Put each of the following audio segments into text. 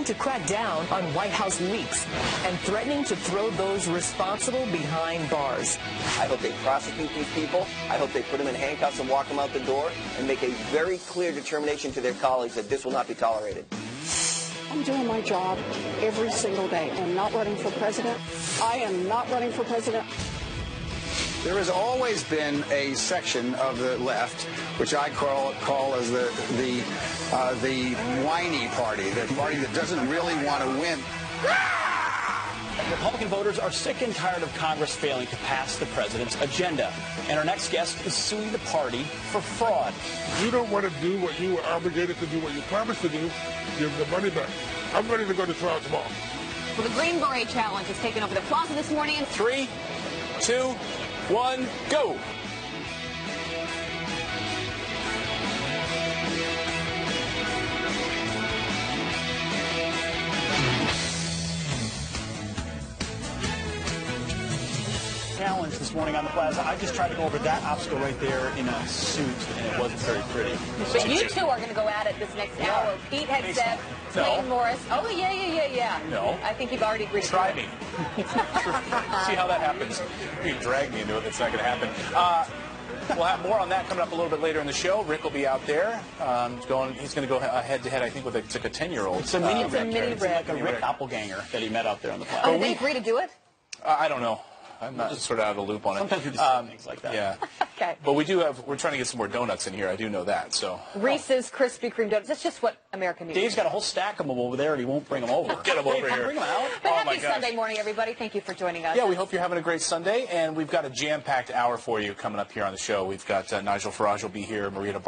to crack down on White House leaks and threatening to throw those responsible behind bars. I hope they prosecute these people. I hope they put them in handcuffs and walk them out the door and make a very clear determination to their colleagues that this will not be tolerated. I'm doing my job every single day. I'm not running for president. I am not running for president. There has always been a section of the left, which I call as the whiny party, the party that doesn't really want to win. Republican voters are sick and tired of Congress failing to pass the president's agenda. And our next guest is suing the party for fraud. You don't want to do what you were obligated to do, what you promised to do, give the money back. I'm ready to go to trial tomorrow. Well, the Green Beret Challenge has taken over the plaza this morning. 3, 2, 1, go! Challenge this morning on the plaza. I just tried to go over that obstacle right there in a suit, and it wasn't very pretty. But you two are going to go at it this next hour. Pete Hegseth, Clayton Morris. Oh, yeah. No. I think you've already agreed. Try me. See how that happens. You can drag me into it. It's not going to happen. We'll have more on that coming up a little bit later in the show. Rick will be out there. He's going to go head-to-head, I think, with it's like a 10-year-old. It's a mini Rick. Like a Rick Doppelganger that he met out there on the plaza. Oh, did they agree to do it? I don't know. I'm not sort of out of the loop on it. Sometimes we decide things like that. Yeah. Okay. But we're trying to get some more donuts in here. I do know that. So Reese's Krispy Kreme donuts. That's just what America needs. Dave's got a whole stack of them over there, and he won't bring them over. Get them over here. Bring them out. But Oh, happy my gosh. Sunday morning, everybody. Thank you for joining us. Yeah, we hope you're having a great Sunday, and we've got a jam-packed hour for you coming up here on the show. We've got Nigel Farage will be here, Maria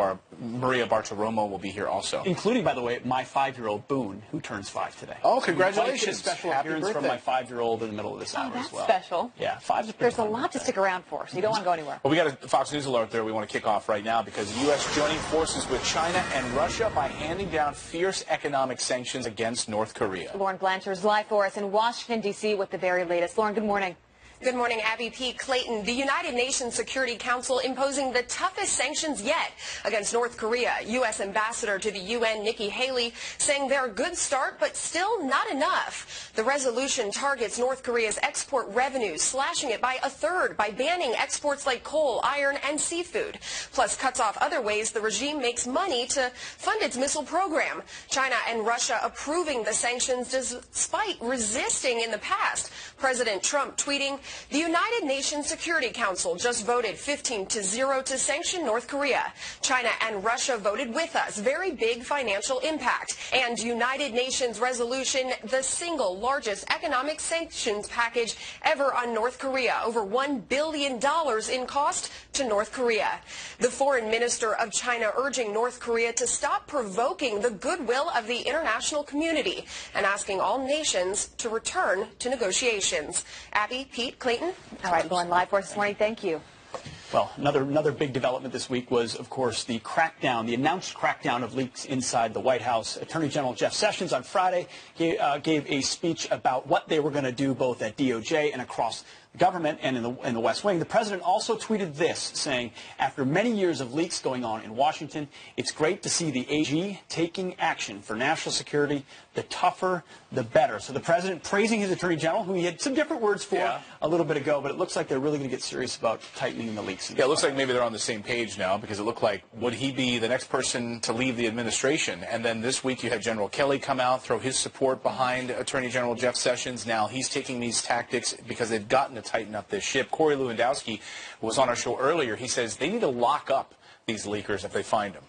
Bartiromo will be here also. Including, by the way, my 5-year-old Boone, who turns 5 today. Oh, congratulations. A special Happy appearance from birthday. my 5-year-old in the middle of this hour that's as well. special. Yeah, 5's a pretty There's a fun lot to birthday. stick around for, so you don't want to go anywhere. Well, we got a Fox News alert there we want to kick off right now because the U.S. joining forces with China and Russia by handing down fierce economic sanctions against North Korea. Lauren Blanchard's live for us in Washington, D.C. with the very latest. Lauren, good morning. Good morning, Abby. Pete Clayton. The United Nations Security Council imposing the toughest sanctions yet against North Korea. U.S. Ambassador to the UN, Nikki Haley, saying they're a good start, but still not enough. The resolution targets North Korea's export revenues, slashing it by 1/3 by banning exports like coal, iron, and seafood, plus cuts off other ways the regime makes money to fund its missile program. China and Russia approving the sanctions despite resisting in the past. President Trump tweeting, "The United Nations Security Council just voted 15-0 to sanction North Korea. China and Russia voted with us. Very big financial impact. And United Nations resolution, the single largest economic sanctions package ever on North Korea. Over $1 billion in cost to North Korea." The foreign minister of China urging North Korea to stop provoking the goodwill of the international community and asking all nations to return to negotiations. Abby, Pete, Clayton. All right, Lauren, live for us this morning. Thank you. Well, another big development this week was, of course, the announced crackdown of leaks inside the White House. Attorney General Jeff Sessions on Friday gave a speech about what they were going to do both at DOJ and across government and in the West Wing. The president also tweeted this, saying, after many years of leaks going on in Washington, it's great to see the AG taking action for national security. The tougher, the better. So the president praising his attorney general, who he had some different words for a little bit ago, but it looks like they're really going to get serious about tightening the leaks. Yeah, it looks like maybe they're on the same page now because it looked like, would he be the next person to leave the administration? And then this week you had General Kelly come out, throw his support behind Attorney General Jeff Sessions. Now he's taking these tactics because they've gotten to tighten up this ship. Corey Lewandowski was on our show earlier. He says they need to lock up these leakers if they find them.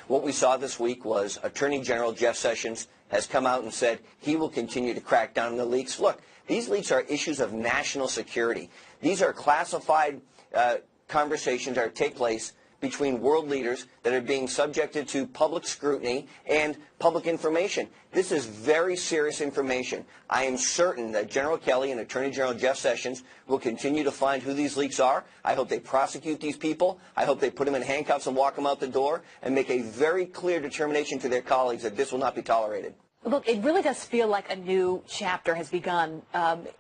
What we saw this week was Attorney General Jeff Sessions has come out and said he will continue to crack down on the leaks. Look, these leaks are issues of national security. These are classified conversations that take place between world leaders that are being subjected to public scrutiny and public information. This is very serious information. I am certain that General Kelly and Attorney General Jeff Sessions will continue to find who these leaks are. I hope they prosecute these people. I hope they put them in handcuffs and walk them out the door and make a very clear determination to their colleagues that this will not be tolerated. Look, it really does feel like a new chapter has begun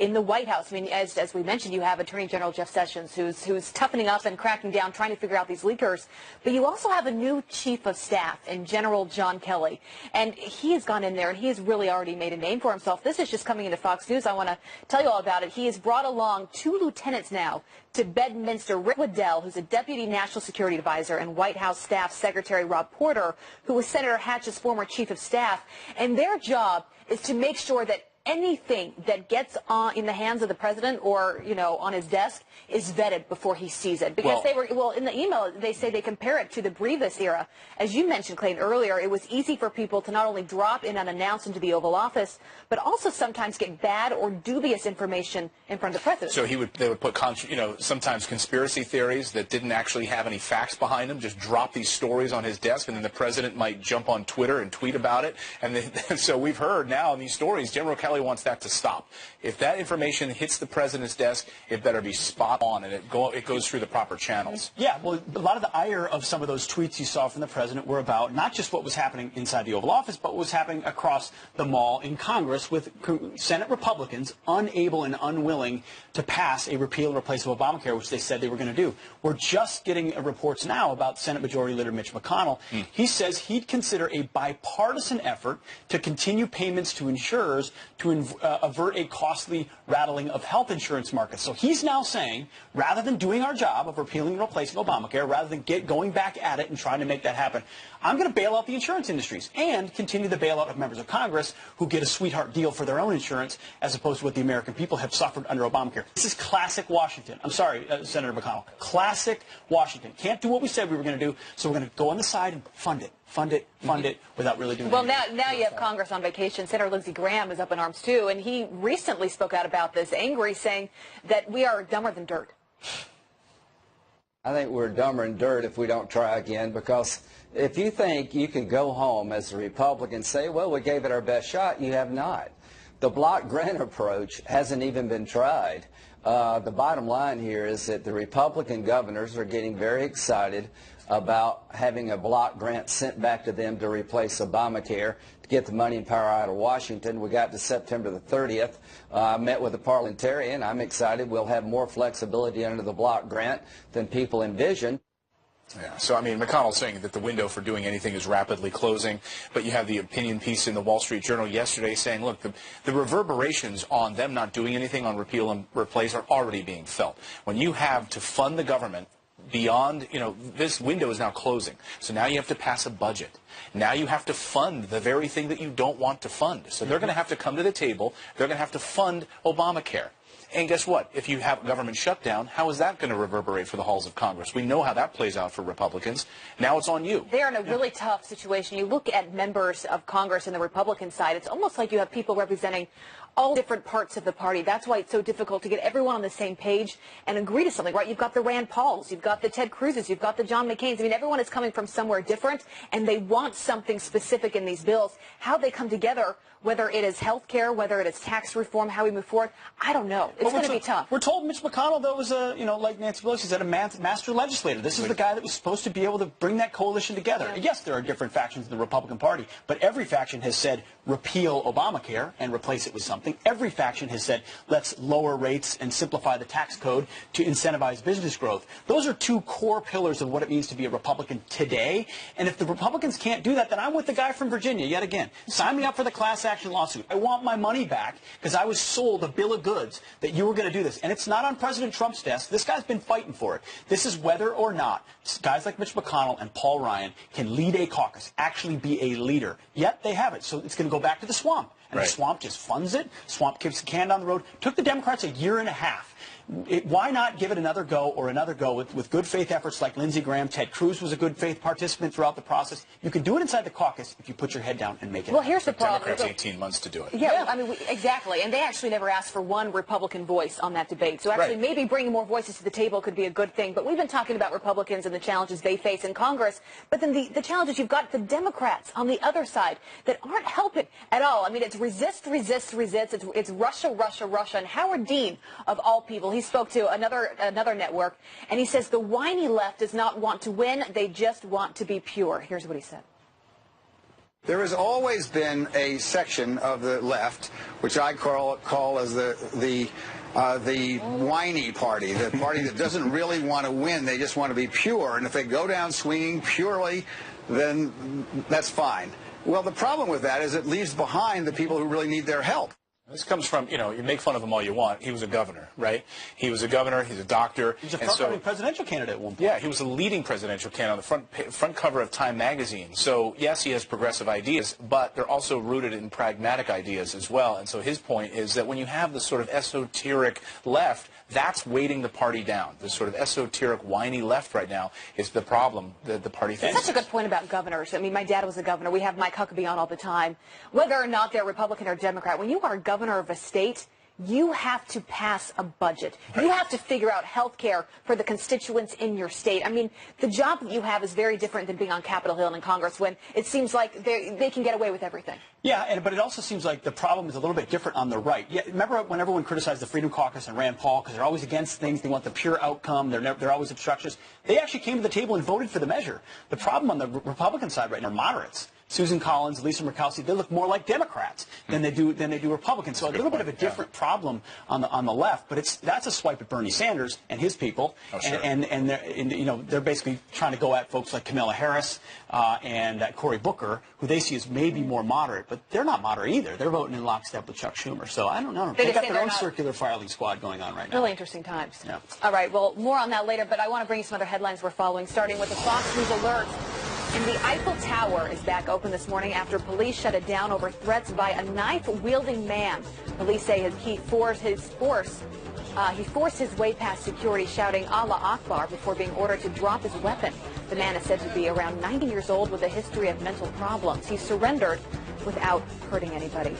in the White House. I mean, as we mentioned, you have Attorney General Jeff Sessions, who's toughening up and cracking down, trying to figure out these leakers. But you also have a new chief of staff in General John Kelly. And he has gone in there, and he has really already made a name for himself. This is just coming into Fox News. I want to tell you all about it. He has brought along 2 lieutenants now to Bedminster. Rick Waddell, who's a Deputy National Security Advisor, and White House Staff Secretary Rob Porter, who was Senator Hatch's former chief of staff. And their job is to make sure that anything that gets in the hands of the president or, you know, on his desk is vetted before he sees it. Because in the email, they say they compare it to the Brevis era. As you mentioned, Clayton, earlier, it was easy for people to not only drop in unannounced into the Oval Office, but also sometimes get bad or dubious information in front of the president. So they would put, sometimes conspiracy theories that didn't actually have any facts behind them, just drop these stories on his desk, and then the president might jump on Twitter and tweet about it. And so we've heard now in these stories, General Kelly wants that to stop. If that information hits the president's desk, it better be spot on, and it goes through the proper channels. Yeah, well, a lot of the ire of some of those tweets you saw from the president were about not just what was happening inside the Oval Office, but what was happening across the mall in Congress with Senate Republicans unable and unwilling to pass a repeal and replace of Obamacare, which they said they were going to do. We're just getting reports now about Senate Majority Leader Mitch McConnell. He says he'd consider a bipartisan effort to continue payments to insurers to avert a costly rattling of health insurance markets. So he's now saying, rather than doing our job of repealing and replacing Obamacare, rather than going back at it and trying to make that happen, I'm going to bail out the insurance industries and continue the bailout of members of Congress who get a sweetheart deal for their own insurance as opposed to what the American people have suffered under Obamacare. This is classic Washington. I'm sorry, Senator McConnell. Classic Washington. Can't do what we said we were going to do, so we're going to go on the side and fund it without really doing anything. Well, now you have Congress on vacation. Senator Lindsey Graham is up in arms, too, and he recently spoke out about this, angry, saying that we are dumber than dirt. I think we're dumber than dirt if we don't try again, because if you think you can go home as a Republican and say, well, we gave it our best shot, you have not. The block grant approach hasn't even been tried. The bottom line here is that the Republican governors are getting very excited about having a block grant sent back to them to replace Obamacare, to get the money and power out of Washington. We got to September the 30th. I met with a parliamentarian. I'm excited. We'll have more flexibility under the block grant than people envision. Yeah, so, I mean, McConnell's saying that the window for doing anything is rapidly closing, but you have the opinion piece in the Wall Street Journal yesterday saying, look, the reverberations on them not doing anything on repeal and replace are already being felt. When you have to fund the government beyond, this window is now closing. So now you have to pass a budget. Now you have to fund the very thing that you don't want to fund. So they're going to have to come to the table. They're going to have to fund Obamacare. And guess what? If you have a government shutdown, how is that going to reverberate for the halls of Congress? We know how that plays out for Republicans. Now it's on you. They're in a really tough situation. You look at members of Congress on the Republican side, it's almost like you have people representing all different parts of the party. That's why it's so difficult to get everyone on the same page and agree to something, right? You've got the Rand Pauls, you've got the Ted Cruzes, you've got the John McCains. I mean, everyone is coming from somewhere different, and they want something specific in these bills. How they come together, whether it is health care, whether it is tax reform, how we move forward, I don't know. It's going to be tough. We're told Mitch McConnell, though, was like Nancy Pelosi said, a master legislator. This is the guy that was supposed to be able to bring that coalition together. Yeah. Yes, there are different factions in the Republican Party, but every faction has said repeal Obamacare and replace it with something. Every faction has said let's lower rates and simplify the tax code to incentivize business growth. Those are two core pillars of what it means to be a Republican today. And if the Republicans can't do that, then I'm with the guy from Virginia yet again. Sign me up for the class action lawsuit. I want my money back because I was sold a bill of goods that you were going to do this. And it's not on President Trump's desk. This guy's been fighting for it. This is whether or not guys like Mitch McConnell and Paul Ryan can lead a caucus, actually be a leader. Yet they haven't. So it's going to go back to the swamp. And the swamp just funds it. Swamp kicks the can down the road. Took the Democrats a year and a half. Why not give it another go with good faith efforts like Lindsey Graham? Ted Cruz was a good faith participant throughout the process. You can do it inside the caucus if you put your head down and make it. Well, here's the problem. Democrats 18 months to do it. Yeah, I mean, exactly. And they actually never asked for one Republican voice on that debate. So actually maybe bringing more voices to the table could be a good thing. But we've been talking about Republicans and the challenges they face in Congress. But then the challenges you've got the Democrats on the other side that aren't helping at all. I mean, it's resist. It's Russia. And Howard Dean, of all people, he spoke to another network, and he says the whiny left does not want to win. They just want to be pure. Here's what he said. There has always been a section of the left, which I call as the whiny party, the party that doesn't really want to win. They just want to be pure. And if they go down swinging purely, then that's fine. Well, the problem with that is it leaves behind the people who really need their help. This comes from, you make fun of him all you want. He was a governor, right? He was a governor. He's a doctor. He was a front-running presidential candidate at one point. Yeah, he was a leading presidential candidate on the front cover of Time magazine. So, yes, he has progressive ideas, but they're also rooted in pragmatic ideas as well. And so his point is that when you have this sort of esoteric left, that's weighting the party down. This sort of esoteric, whiny left right now is the problem that the party faces. That's such a good point about governors. I mean, my dad was a governor. We have Mike Huckabee on all the time. Whether or not they're Republican or Democrat, when you are governor of a state, you have to pass a budget. You have to figure out health care for the constituents in your state. I mean, the job that you have is very different than being on Capitol Hill and in Congress when it seems like they can get away with everything. Yeah, but it also seems like the problem is a little bit different on the right. Yeah, remember when everyone criticized the Freedom Caucus and Rand Paul because they're always against things, they want the pure outcome, they're always obstructionist. They actually came to the table and voted for the measure. The problem on the Republican side right now are moderates. Susan Collins, Lisa Murkowski, they look more like Democrats than they do Republicans. So a little bit of a different problem on the left, but that's a swipe at Bernie Sanders and his people, and they're basically trying to go at folks like Kamala Harris and Cory Booker, who they see as maybe more moderate, but they're not moderate either. They're voting in lockstep with Chuck Schumer. So I don't know. They've got their own circular filing squad going on right now. Really interesting times. Yeah. All right. Well, more on that later, but I want to bring you some other headlines we're following, starting with the Fox News alert. And the Eiffel Tower is back open this morning after police shut it down over threats by a knife-wielding man. Police say he forced his way past security, shouting Allah Akbar before being ordered to drop his weapon. The man is said to be around 90 years old with a history of mental problems. He surrendered without hurting anybody.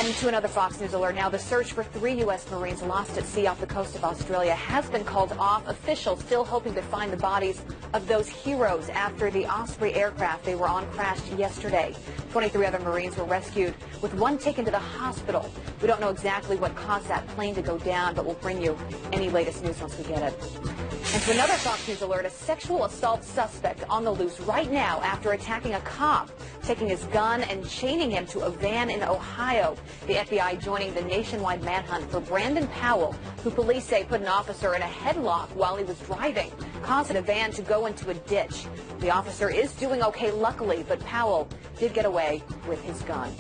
And to another Fox News alert now, the search for 3 U.S. Marines lost at sea off the coast of Australia has been called off. Officials still hoping to find the bodies of those heroes after the Osprey aircraft they were on crashed yesterday. 23 other Marines were rescued, with one taken to the hospital. We don't know exactly what caused that plane to go down, but we'll bring you any latest news once we get it. And to another Fox News alert, a sexual assault suspect on the loose right now after attacking a cop, taking his gun and chaining him to a van in Ohio. The FBI joining the nationwide manhunt for Brandon Powell, who police say put an officer in a headlock while he was driving, causing a van to go into a ditch. The officer is doing okay, luckily, but Powell did get away with his gun.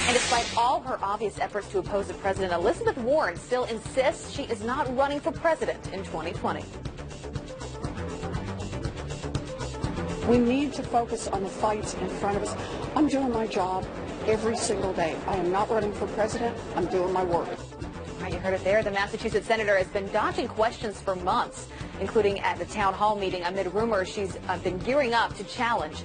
And despite all her obvious efforts to oppose the president, Elizabeth Warren still insists she is not running for president in 2020. We need to focus on the fights in front of us. I'm doing my job every single day. I am not running for president. I'm doing my work. All right, you heard it there. The Massachusetts senator has been dodging questions for months, including at the town hall meeting amid rumors she's been gearing up to challenge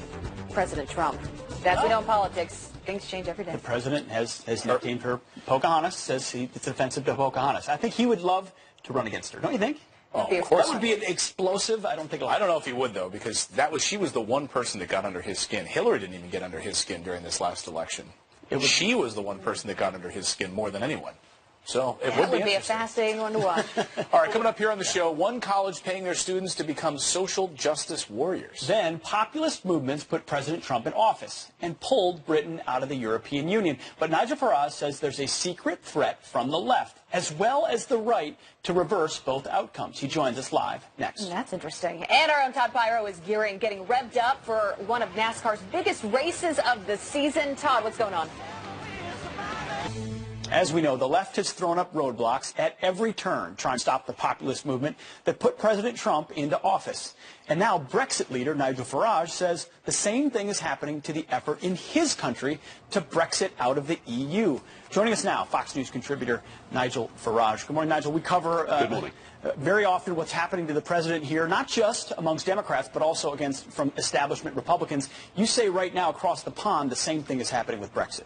President Trump. As we know in politics, things change every day. The president has nicknamed her Pocahontas, says it's offensive to Pocahontas. I think he would love to run against her, don't you think? Oh, of course. That would be an explosive. I don't know if he would, though, because she was the one person that got under his skin. Hillary didn't even get under his skin during this last election. She was the one person that got under his skin more than anyone. So it would be a fascinating one to watch. All right, coming up here on the show, one college paying their students to become social justice warriors. Then populist movements put President Trump in office and pulled Britain out of the European Union. But Nigel Farage says there's a secret threat from the left, as well as the right, to reverse both outcomes. He joins us live next. That's interesting. And our own Todd Pyro is getting revved up for one of NASCAR's biggest races of the season. Todd, what's going on? As we know, the left has thrown up roadblocks at every turn trying to stop the populist movement that put President Trump into office. And now Brexit leader Nigel Farage says the same thing is happening to the effort in his country to Brexit out of the EU. Joining us now, Fox News contributor Nigel Farage. Good morning, Nigel. We cover very often what's happening to the president here, not just amongst Democrats, but also from establishment Republicans. You say right now across the pond the same thing is happening with Brexit.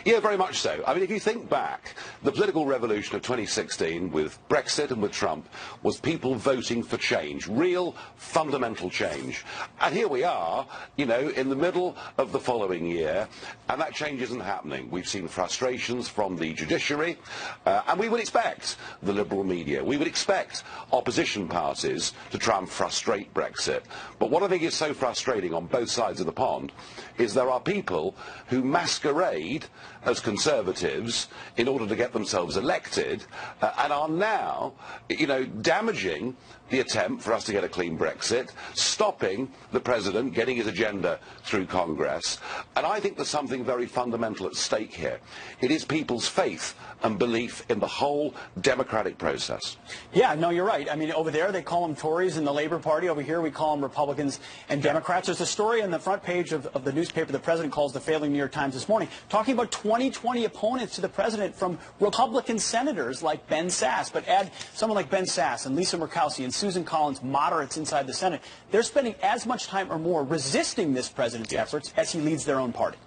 Yeah, very much so. I mean, if you think back, the political revolution of 2016 with Brexit and with Trump was people voting for change, real fundamental change. And here we are, you know, in the middle of the following year, and that change isn't happening. We've seen frustrations from the judiciary, and we would expect the liberal media, we would expect opposition parties to try and frustrate Brexit. But what I think is so frustrating on both sides of the pond is there are people who masquerade as Conservatives in order to get themselves elected and are now, you know, damaging the attempt for us to get a clean Brexit, stopping the President getting his agenda through Congress. And I think there's something very fundamental at stake here. It is people's faith and belief in the whole democratic process. Yeah, no, you're right. I mean, over there they call them Tories in the Labour Party. Over here we call them Republicans and Democrats. There's a story on the front page of the newspaper the President calls the failing New York Times this morning, talking about 2020 opponents to the President from Republican senators like Ben Sasse. But add someone like Ben Sasse and Lisa Murkowski and Susan Collins, moderates inside the Senate. They're spending as much time or more resisting this President's efforts as he leads their own party.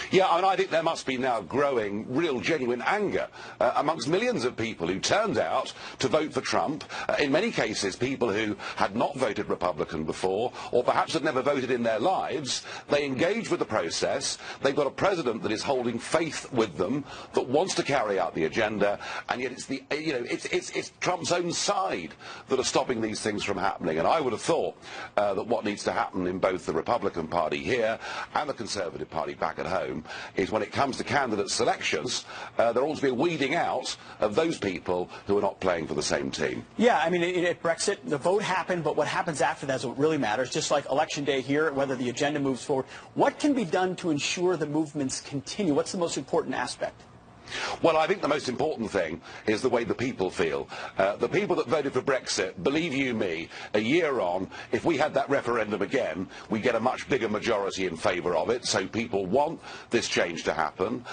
Yeah, and I think there must be now growing real genuine anger amongst millions of people who turned out to vote for Trump, in many cases people who had not voted Republican before or perhaps had never voted in their lives. They engage with the process. They've got a president that is holding faith with them, that wants to carry out the agenda, and yet it's the, you know, it's Trump's own side that are stopping these things from happening. And I would have thought that what needs to happen in both the Republican Party here and the Conservative Party back at home is when it comes to candidate selections, there ought to be a weeding out of those people who are not playing for the same team. Yeah, I mean, at Brexit, the vote happened, but what happens after that is what really matters, just like Election Day here, whether the agenda moves forward. What can be done to ensure the movements continue? What's the most important aspect? Well, I think the most important thing is the way the people feel. The people that voted for Brexit, believe you me, a year on, if we had that referendum again, we get a much bigger majority in favour of it. So people want this change to happen.